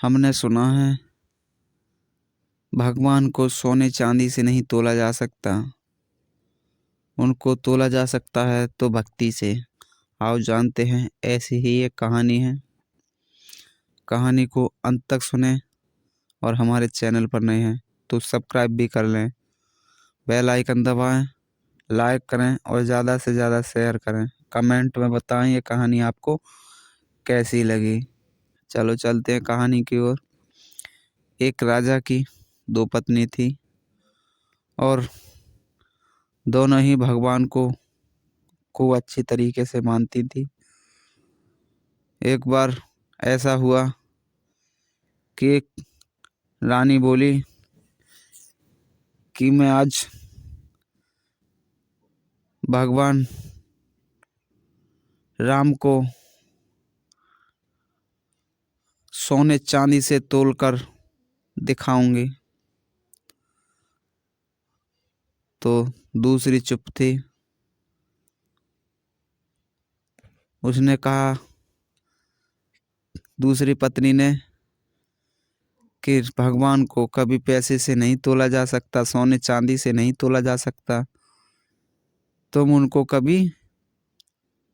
हमने सुना है भगवान को सोने चांदी से नहीं तोला जा सकता, उनको तोला जा सकता है तो भक्ति से। आओ जानते हैं, ऐसी ही एक कहानी है। कहानी को अंत तक सुने और हमारे चैनल पर नए हैं तो सब्सक्राइब भी कर लें, बेल आइकन दबाएं, लाइक करें और ज़्यादा से ज़्यादा शेयर करें। कमेंट में बताएं ये कहानी आपको कैसी लगी। चलो चलते हैं कहानी की ओर। एक राजा की 2 पत्नी थी और दोनों ही भगवान को अच्छी तरीके से मानती थी। एक बार ऐसा हुआ कि एक रानी बोली कि मैं आज भगवान राम को सोने चांदी से तोलकर दिखाऊंगी। तो दूसरी चुप थी। उसने कहा, दूसरी पत्नी ने, कि भगवान को कभी पैसे से नहीं तोला जा सकता, सोने चांदी से नहीं तोला जा सकता। तुम उनको कभी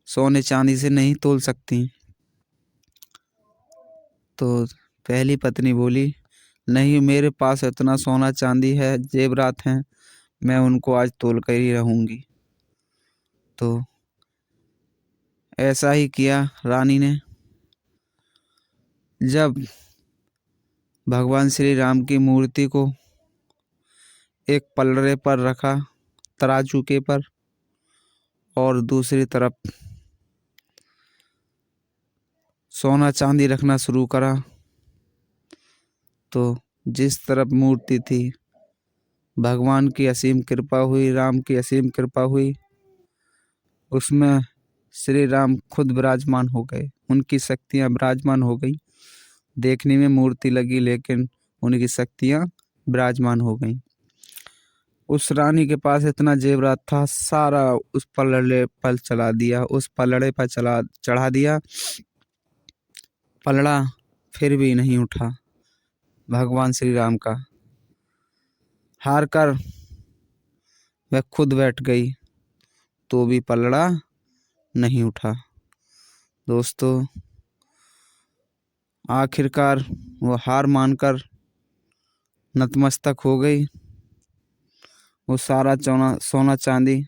सोने चांदी से नहीं तोल सकती। तो पहली पत्नी बोली, नहीं, मेरे पास इतना सोना चांदी है, जेवरात हैं, मैं उनको आज तोल कर ही रहूंगी। तो ऐसा ही किया रानी ने। जब भगवान श्री राम की मूर्ति को एक पलड़े पर रखा, तराजू के पर, और दूसरी तरफ सोना चांदी रखना शुरू करा, तो जिस तरफ मूर्ति थी भगवान की असीम कृपा हुई, राम की असीम कृपा हुई, उसमें श्री राम खुद विराजमान हो गए, उनकी शक्तियां विराजमान हो गई। देखने में मूर्ति लगी लेकिन उनकी शक्तियां विराजमान हो गई। उस रानी के पास इतना जेवरात था, सारा उस पलड़े पर चला दिया, उस पलड़े पर चढ़ा दिया। पलड़ा फिर भी नहीं उठा भगवान श्री राम का। हार कर वह खुद बैठ गई तो भी पलड़ा नहीं उठा। दोस्तों, आखिरकार वो हार मानकर नतमस्तक हो गई। वो सारा सोना चांदी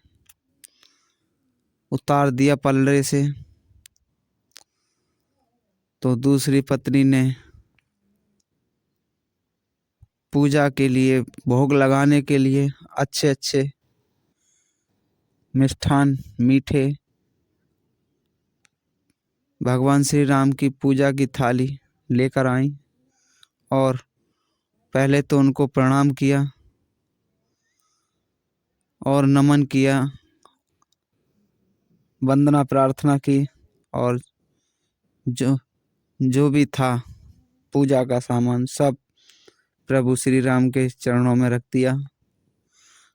उतार दिया पलड़े से। तो दूसरी पत्नी ने पूजा के लिए, भोग लगाने के लिए अच्छे अच्छे मिष्ठान, मीठे, भगवान श्री राम की पूजा की थाली लेकर आई और पहले तो उनको प्रणाम किया और नमन किया, वंदना प्रार्थना की, और जो जो भी था पूजा का सामान सब प्रभु श्री राम के चरणों में रख दिया।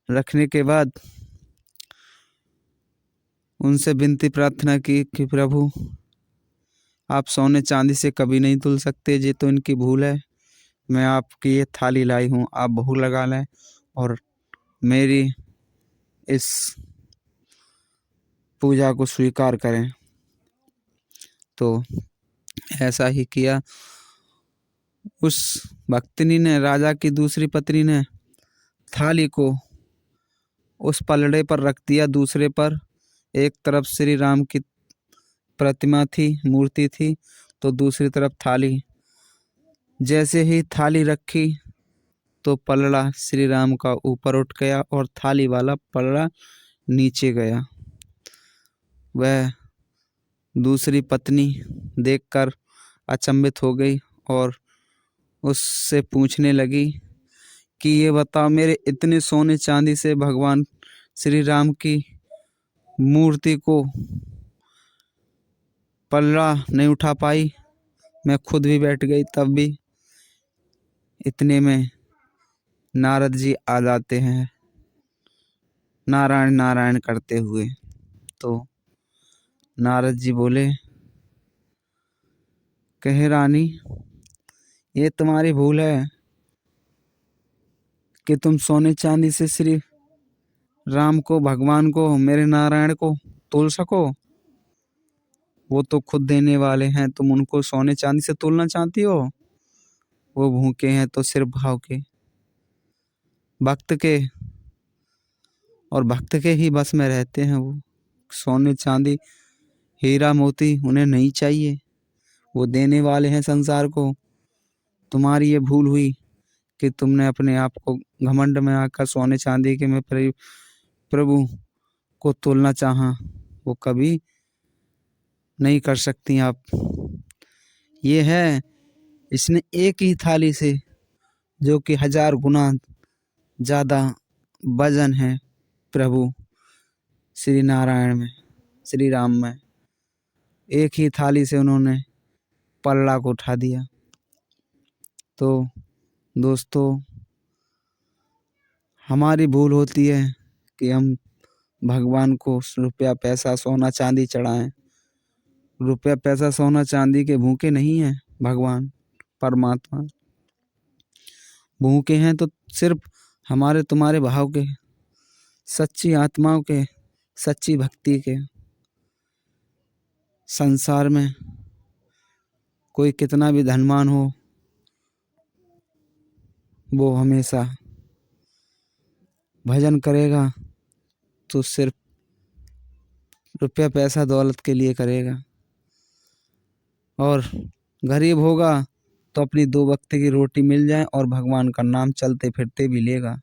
रखने के बाद उनसे विनती प्रार्थना की कि प्रभु, आप सोने चांदी से कभी नहीं तुल सकते, ये तो इनकी भूल है। मैं आपकी ये थाली लाई हूँ, आप भोग लगा लें और मेरी इस पूजा को स्वीकार करें। तो ऐसा ही किया। उस भक्तिनी ने, राजा की दूसरी पत्नी ने, थाली को उस पलड़े पर रख दिया, दूसरे पर। एक तरफ श्री राम की प्रतिमा थी, मूर्ति थी, तो दूसरी तरफ थाली। जैसे ही थाली रखी तो पलड़ा श्री राम का ऊपर उठ गया और थाली वाला पलड़ा नीचे गया। वह दूसरी पत्नी देखकर अचंभित हो गई और उससे पूछने लगी कि ये बताओ, मेरे इतने सोने चांदी से भगवान श्री राम की मूर्ति को पलड़ा नहीं उठा पाई, मैं खुद भी बैठ गई तब भी। इतने में नारद जी आ जाते हैं, नारायण नारायण करते हुए। तो नारद जी बोले, कहे रानी, ये तुम्हारी भूल है कि तुम सोने चांदी से श्री राम को, भगवान को, मेरे नारायण को तोल सको। वो तो खुद देने वाले हैं, तुम उनको सोने चांदी से तोलना चाहती हो। वो भूखे हैं तो सिर्फ भाव के, भक्त के, और भक्त के ही बस में रहते हैं वो। सोने चांदी, हीरा मोती उन्हें नहीं चाहिए, वो देने वाले हैं संसार को। तुम्हारी ये भूल हुई कि तुमने अपने आप को घमंड में आकर सोने चांदी के में प्रभु को तोलना चाहा। वो कभी नहीं कर सकती आप। ये है, इसने एक ही थाली से, जो कि 1000 गुना ज़्यादा वजन है प्रभु श्री नारायण में, श्री राम में, एक ही थाली से उन्होंने पल्ला को उठा दिया। तो दोस्तों, हमारी भूल होती है कि हम भगवान को रुपया पैसा सोना चांदी चढ़ाएं। रुपया पैसा सोना चांदी के भूखे नहीं हैं भगवान परमात्मा। भूखे हैं तो सिर्फ हमारे तुम्हारे भाव के, सच्ची आत्माओं के, सच्ची भक्ति के। संसार में कोई कितना भी धनवान हो, वो हमेशा भजन करेगा तो सिर्फ रुपया पैसा दौलत के लिए करेगा, और गरीब होगा तो अपनी 2 वक्त की रोटी मिल जाए और भगवान का नाम चलते फिरते भी लेगा।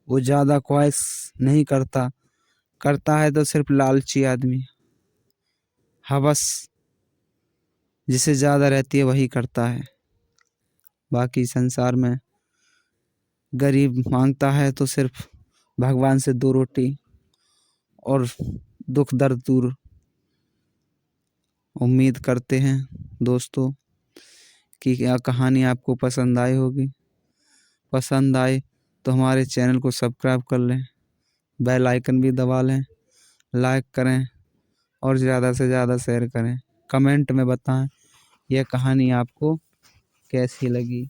वो ज़्यादा ख्वाहिश नहीं करता, करता है तो सिर्फ लालची आदमी, हवस जिसे ज़्यादा रहती है वही करता है। बाकी संसार में गरीब मांगता है तो सिर्फ भगवान से 2 रोटी और दुख दर्द दूर उम्मीद करते हैं। दोस्तों, कि यह कहानी आपको पसंद आई होगी। पसंद आए तो हमारे चैनल को सब्सक्राइब कर लें, बेल आइकन भी दबा लें, लाइक करें और ज़्यादा से ज़्यादा शेयर करें। कमेंट में बताएं यह कहानी आपको कैसी लगी।